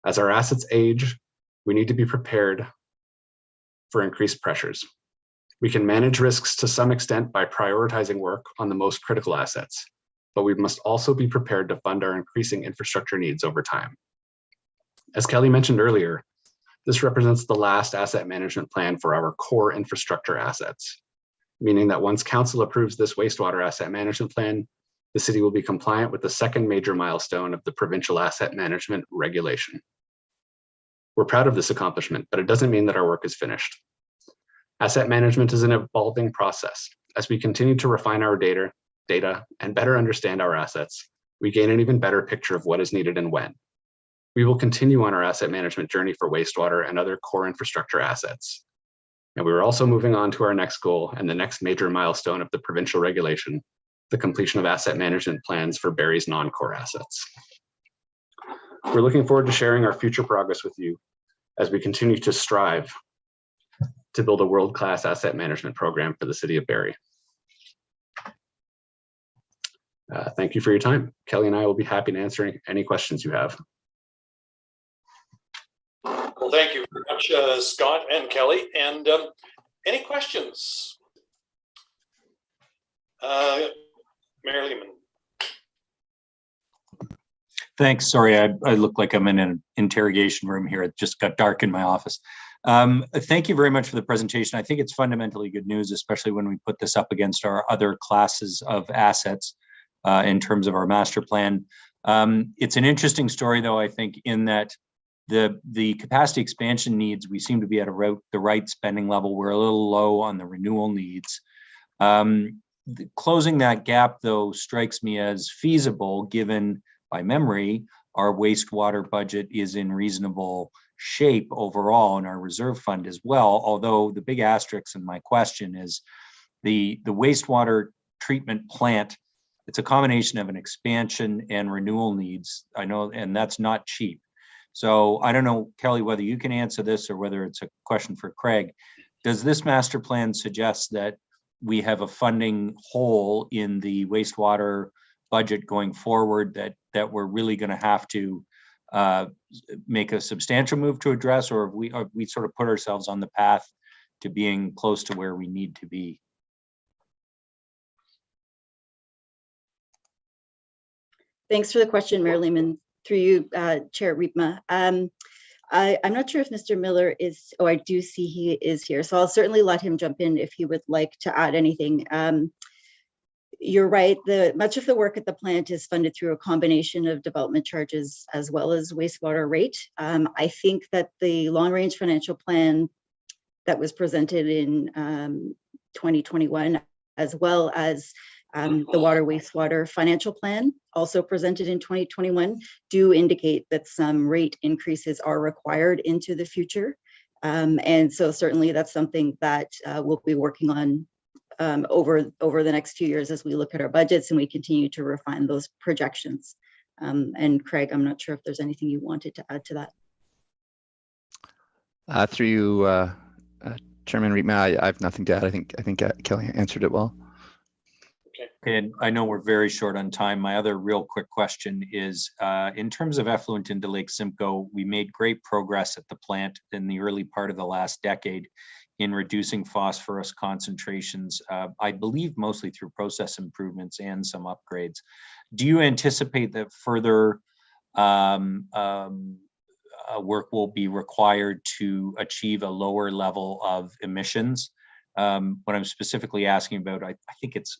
Speaker 8: As our assets age, we need to be prepared for increased pressures. We can manage risks to some extent by prioritizing work on the most critical assets, but we must also be prepared to fund our increasing infrastructure needs over time. As Kelly mentioned earlier, this represents the last asset management plan for our core infrastructure assets, meaning that once council approves this wastewater asset management plan, the city will be compliant with the second major milestone of the provincial asset management regulation. We're proud of this accomplishment, but it doesn't mean that our work is finished. Asset management is an evolving process. As we continue to refine our data and better understand our assets, we gain an even better picture of what is needed and when. We will continue on our asset management journey for wastewater and other core infrastructure assets. And we are also moving on to our next goal and the next major milestone of the provincial regulation, the completion of asset management plans for Barrie's non-core assets. We're looking forward to sharing our future progress with you as we continue to strive to build a world-class asset management program for the city of Barrie. Thank you for your time. Kelly and I will be happy to answer any questions you have.
Speaker 1: Well, thank you very much, Scott and Kelly. And any questions? Mayor Lehman.
Speaker 9: Thanks. Sorry, I look like I'm in an interrogation room here. It just got dark in my office. Thank you very much for the presentation. I think it's fundamentally good news, especially when we put this up against our other classes of assets in terms of our master plan. It's an interesting story, though, I think, in that the capacity expansion needs, we seem to be at the right spending level. We're a little low on the renewal needs. Closing that gap, though, strikes me as feasible, given, by memory, our wastewater budget is in reasonable shape overall, and our reserve fund as well. Although the big asterisk in my question is the wastewater treatment plant. It's a combination of an expansion and renewal needs. I know, and that's not cheap. So I don't know, Kelly, whether you can answer this or whether it's a question for Craig. Does this master plan suggest that we have a funding hole in the wastewater budget going forward that we're really going to have to make a substantial move to address, or have we sort of put ourselves on the path to being close to where we need to be?
Speaker 7: Thanks for the question, Mayor Lehman. Through you, Chair Riepma. I'm not sure if Mr. Miller is, I do see he is here, so I'll certainly let him jump in if he would like to add anything. You're right, much of the work at the plant is funded through a combination of development charges as well as wastewater rate. I think that the long-range financial plan that was presented in 2021, as well as the water wastewater financial plan, also presented in 2021, do indicate that some rate increases are required into the future. And so certainly that's something that we'll be working on over the next few years as we look at our budgets and we continue to refine those projections. And Craig, I'm not sure if there's anything you wanted to add to that.
Speaker 10: Through you, Chairman Rietma, I have nothing to add. I think Kelly answered it well.
Speaker 9: And I know we're very short on time. My other real quick question is, in terms of effluent into Lake Simcoe, we made great progress at the plant in the early part of the last decade in reducing phosphorus concentrations, I believe mostly through process improvements and some upgrades. Do you anticipate that further work will be required to achieve a lower level of emissions? What I'm specifically asking about, I think it's,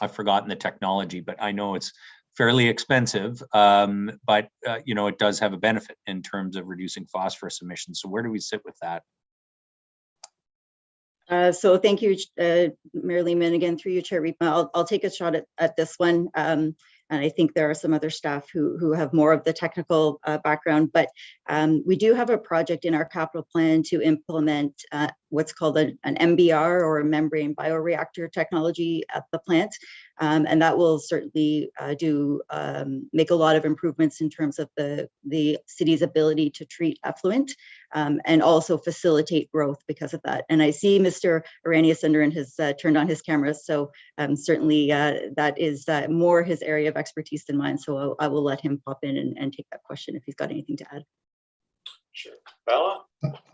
Speaker 9: I've forgotten the technology, but I know it's fairly expensive, but you know, it does have a benefit in terms of reducing phosphorus emissions. So where do we sit with that?
Speaker 7: So thank you, Mayor Lehman, again through you, Chair Rietma. I'll take a shot at this one. And I think there are some other staff who have more of the technical background, but we do have a project in our capital plan to implement what's called an MBR, or a membrane bioreactor technology at the plant. And that will certainly make a lot of improvements in terms of the city's ability to treat effluent and also facilitate growth because of that. And I see Mr. Iranius-Sundaran has turned on his camera, so certainly that is more his area of expertise than mine. So I will let him pop in and take that question if he's got anything to add.
Speaker 1: Sure. Bella?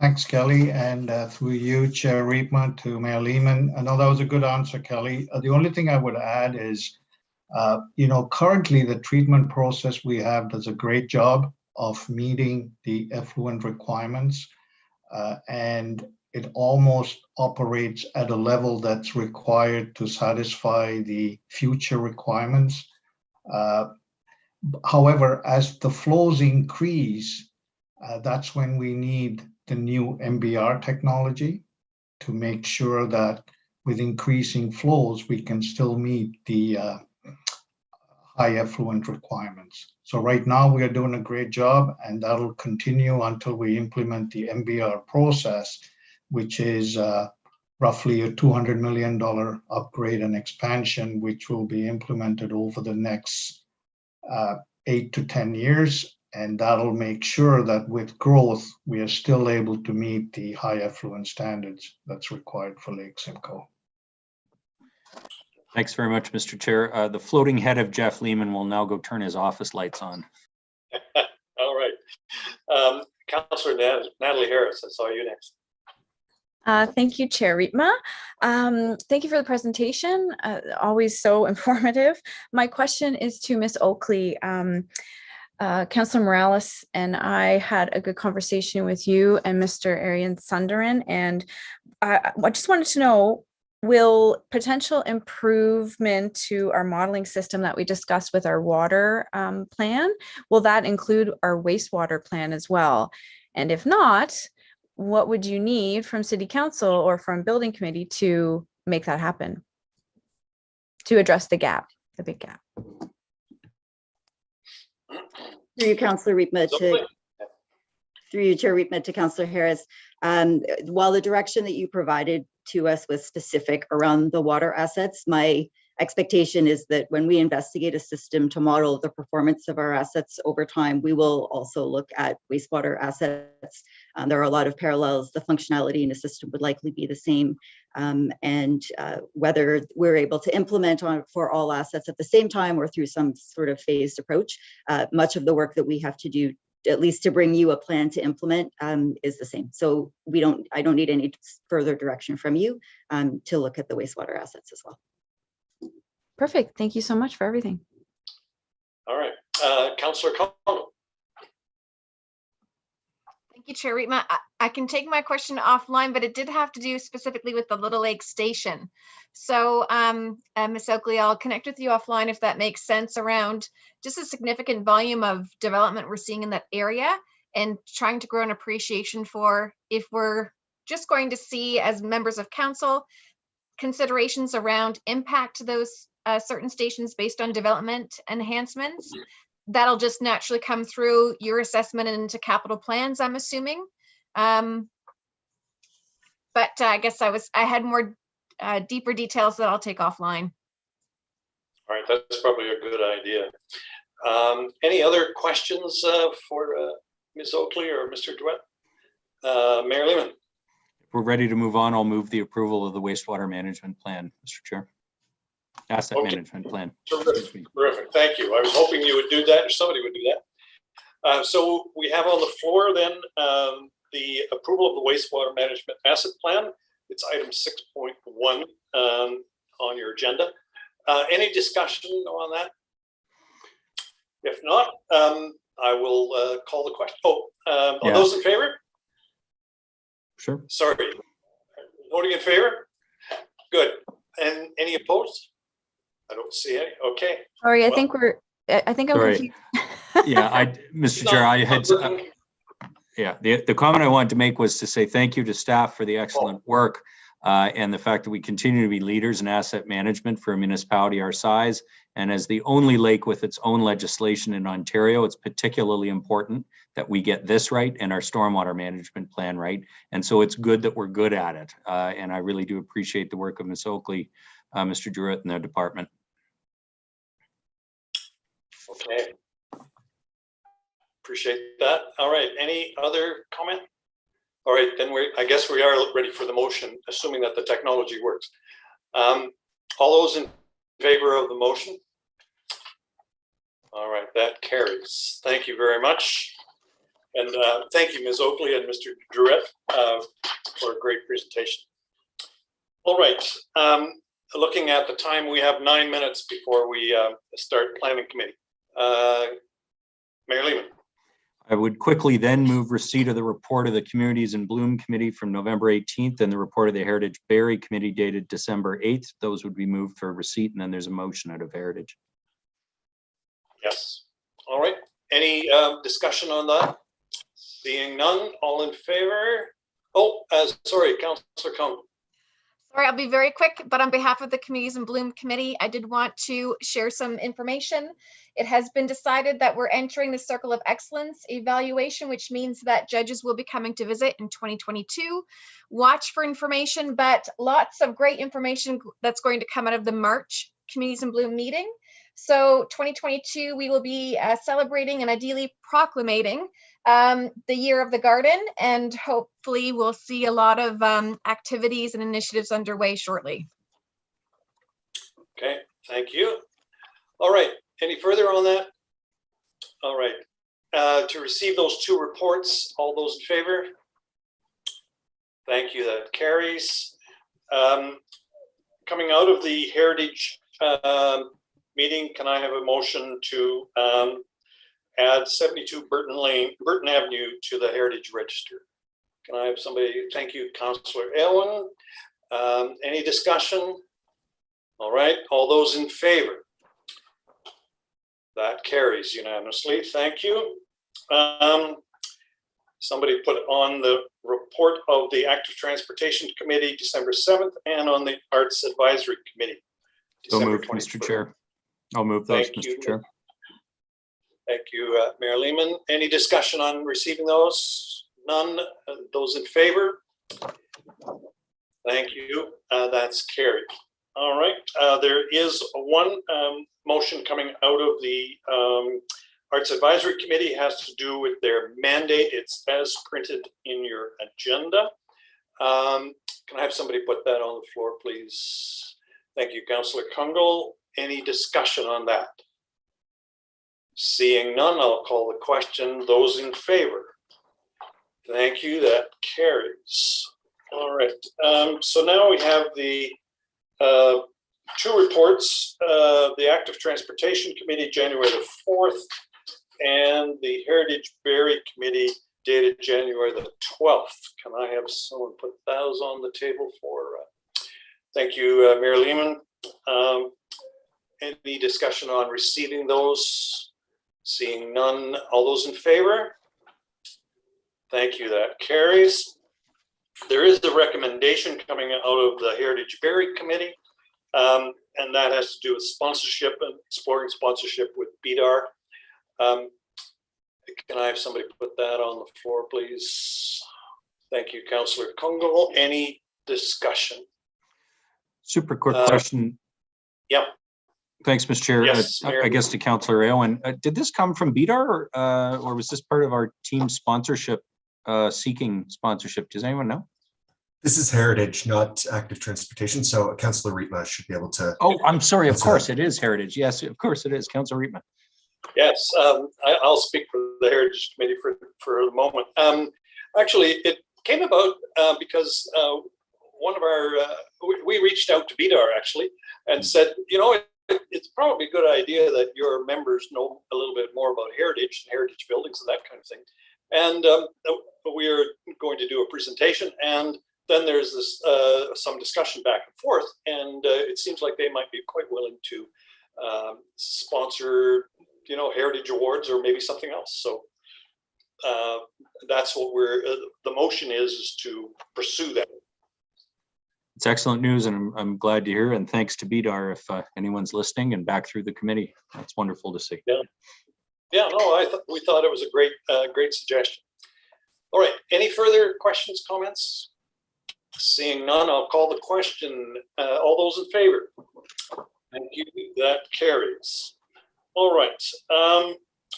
Speaker 11: Thanks, Kelly, and through you, Chair Rietma, to Mayor Lehman. I know that was a good answer, Kelly. The only thing I would add is, you know, currently the treatment process we have does a great job of meeting the effluent requirements, and it almost operates at a level that's required to satisfy the future requirements. However, as the flows increase, that's when we need the new MBR technology to make sure that with increasing flows, we can still meet the high effluent requirements. So right now we are doing a great job, and that'll continue until we implement the MBR process, which is roughly a $200 million upgrade and expansion, which will be implemented over the next 8 to 10 years. And that'll make sure that with growth, we are still able to meet the high effluent standards that's required for Lake Simcoe.
Speaker 9: Thanks very much, Mr. Chair. The floating head of Jeff Lehman will now go turn his office lights on.
Speaker 1: All right. Councillor Natalie Harris, I saw you next.
Speaker 12: Thank you, Chair Rietma. Thank you for the presentation. Always so informative. My question is to Ms. Oakley. Councillor Morales and I had a good conversation with you and Mr. Iranius-Sundaran, and I just wanted to know, will potential improvement to our modeling system that we discussed with our water plan, will that include our wastewater plan as well? And if not, what would you need from City Council or from Building Committee to make that happen, to address the gap, the big gap?
Speaker 7: Through you, Councillor Rietma, through you, Chair Rietma, to Councillor Harris. While the direction that you provided to us was specific around the water assets, my expectation is that when we investigate a system to model the performance of our assets over time, we will also look at wastewater assets. There are a lot of parallels. The functionality in the system would likely be the same. And whether we're able to implement for all assets at the same time or through some sort of phased approach, much of the work that we have to do, at least to bring you a plan to implement, is the same. So I don't need any further direction from you to look at the wastewater assets as well.
Speaker 12: Perfect. Thank you so much for everything.
Speaker 1: All right. Councillor Congo.
Speaker 5: Thank you, Chair Rietma. I can take my question offline, but it did have to do specifically with the Little Lake Station. So Ms. Oakley, I'll connect with you offline if that makes sense, around just a significant volume of development we're seeing in that area, and trying to grow an appreciation for if we're just going to see, as members of council, considerations around impact to those certain stations based on development enhancements. That'll just naturally come through your assessment and into capital plans, I'm assuming. But I guess I had more deeper details that I'll take offline.
Speaker 1: All right, that's probably a good idea. Any other questions for Ms. Oakley or Mr. Duet? Mayor Lehman.
Speaker 9: If we're ready to move on, I'll move the approval of the wastewater management plan, Mr. Chair. Asset management plan.
Speaker 1: Terrific, terrific. Thank you. I was hoping you would do that, or somebody would do that. So we have on the floor then the approval of the wastewater management asset plan. It's item 6.1 on your agenda. Any discussion on that? If not, I will call the question. Are those in favor?
Speaker 9: Sure.
Speaker 1: Sorry. Voting in favor? Good. And any opposed? I don't see any. Okay.
Speaker 12: Sorry, I think I'm
Speaker 9: Sorry.
Speaker 12: confused.
Speaker 9: Yeah, Mr. Chair, I had, the comment I wanted to make was to say thank you to staff for the excellent work and the fact that we continue to be leaders in asset management for a municipality our size. And as the only lake with its own legislation in Ontario, it's particularly important that we get this right and our stormwater management plan right. And so it's good that we're good at it. And I really do appreciate the work of Ms. Oakley, Mr. Druitt, and their department.
Speaker 1: Okay. Appreciate that. All right. Any other comment? All right, then I guess we are ready for the motion, assuming that the technology works. All those in favor of the motion? All right, that carries. Thank you very much. And thank you, Ms. Oakley and Mr. Druitt, for a great presentation. All right, looking at the time, we have 9 minutes before we start planning committee. Mayor Lehman.
Speaker 9: I would quickly then move receipt of the report of the Communities in Bloom Committee from November 18th and the report of the Heritage Berry Committee dated December 8th. Those would be moved for receipt, and then there's a motion out of Heritage.
Speaker 1: Yes. All right. Any discussion on that? Seeing none, all in favor? Oh, sorry, Councillor Cumble.
Speaker 5: Sorry, I'll be very quick, but on behalf of the Communities in Bloom Committee, I did want to share some information. It has been decided that we're entering the Circle of Excellence evaluation, which means that judges will be coming to visit in 2022. Watch for information, but lots of great information that's going to come out of the March Communities in Bloom meeting. So 2022, we will be celebrating and ideally proclamating the Year of the Garden, and hopefully we'll see a lot of activities and initiatives underway shortly.
Speaker 1: Okay, thank you. All right, any further on that? All right, to receive those two reports, all those in favor? Thank you, that carries. Coming out of the Heritage meeting, can I have a motion to add 72 Burton Avenue to the Heritage Register? Can I have somebody? Thank you, Councillor Elwin. Any discussion? All right, all those in favor? That carries unanimously. Thank you. Somebody put on the report of the Active Transportation Committee, December 7th, and on the Arts Advisory Committee, December 21st.
Speaker 9: Mr. Chair. I'll move those, Mr. Chair.
Speaker 1: Thank you, Mayor Lehman. Any discussion on receiving those? None. Those in favor? Thank you. That's carried. All right. There is one motion coming out of the Arts Advisory Committee. It has to do with their mandate. It's as printed in your agenda. Can I have somebody put that on the floor, please? Thank you, Councillor Kungle. Any discussion on that? Seeing none, I'll call the question. Those in favor? Thank you. That carries. All right. So now we have the two reports, the Active Transportation Committee, January the 4th, and the Heritage Berry Committee, dated January the 12th. Can I have someone put those on the table for? Thank you, Mayor Lehman. Any discussion on receiving those? Seeing none, all those in favor? Thank you, that carries. There is the recommendation coming out of the Heritage Berry Committee, and that has to do with sponsorship and exploring sponsorship with BDAR. Can I have somebody put that on the floor, please? Thank you, Councillor Kungle. Any discussion?
Speaker 9: Super quick
Speaker 1: Uh,
Speaker 9: question.
Speaker 1: Yeah.
Speaker 9: Thanks, Mr. Chair.
Speaker 1: Yes, Mayor.
Speaker 9: I guess to Councillor Aylwin, did this come from BDAR or was this part of our team sponsorship, seeking sponsorship? Does anyone know?
Speaker 13: This is Heritage, not active transportation. So Councillor Rietma should be able to.
Speaker 9: Oh, I'm sorry. Of
Speaker 13: answer
Speaker 9: course
Speaker 13: that.
Speaker 9: it is Heritage. Yes, of course it is. Councillor Rietma.
Speaker 1: Yes, I'll speak for the Heritage Committee for the moment. Actually, it came about because one of our, we reached out to BDAR actually and said, you know, it's probably a good idea that your members know a little bit more about heritage and heritage buildings and that kind of thing. And we are going to do a presentation, and then there's this some discussion back and forth, and it seems like they might be quite willing to sponsor, you know, heritage awards or maybe something else. So that's what we're, the motion is to pursue that.
Speaker 9: It's excellent news, and I'm glad to hear. And thanks to BDAR if anyone's listening and back through the committee. That's wonderful to see.
Speaker 1: Yeah, yeah. No, we thought it was a great suggestion. All right. Any further questions, comments? Seeing none, I'll call the question. All those in favor? Thank you. That carries. All right.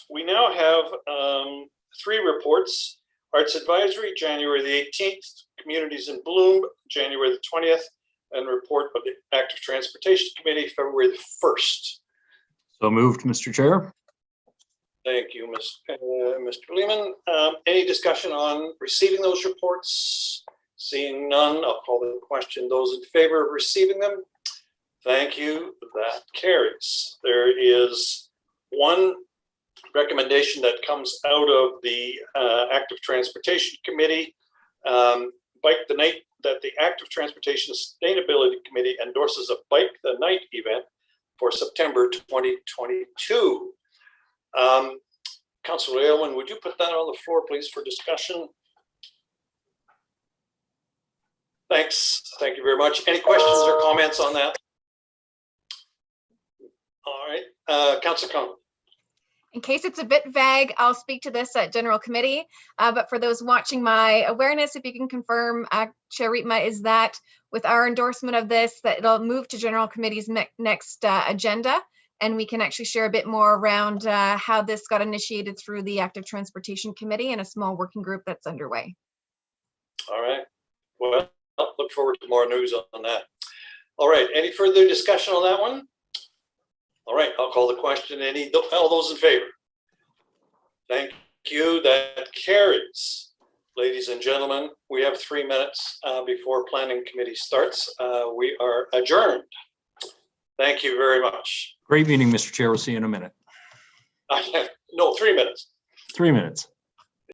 Speaker 1: We now have 3 reports. Arts Advisory, January the 18th, Communities in Bloom, January the 20th, and report of the Active Transportation Committee, February the 1st.
Speaker 9: So moved, Mr. Chair.
Speaker 1: Thank you, Mr. Lehman. Any discussion on receiving those reports? Seeing none, I'll call the question. Those in favor of receiving them? Thank you. That carries. There is one recommendation that comes out of the Active Transportation Committee, Bike the Night, that the Active Transportation Sustainability Committee endorses a Bike the Night event for September 2022. Councillor Aylwin, would you put that on the floor, please, for discussion? Thanks. Thank you very much. Any questions or comments on that? All right. Councillor Conlon.
Speaker 5: In case it's a bit vague, I'll speak to this at General Committee. But for those watching my awareness, if you can confirm, Chair Rietma, is that with our endorsement of this, that it'll move to General Committee's next agenda, and we can actually share a bit more around how this got initiated through the Active Transportation Committee and a small working group that's underway. All right.
Speaker 1: Well, I'll look forward to more news on that. All right. Any further discussion on that one? All right, I'll call the question. All those in favor? Thank you. That carries. Ladies and gentlemen, we have 3 minutes before Planning Committee starts. We are adjourned. Thank you very much.
Speaker 9: Great meeting, Mr. Chair. We'll see you in a minute.
Speaker 1: No, 3 minutes.
Speaker 9: 3 minutes.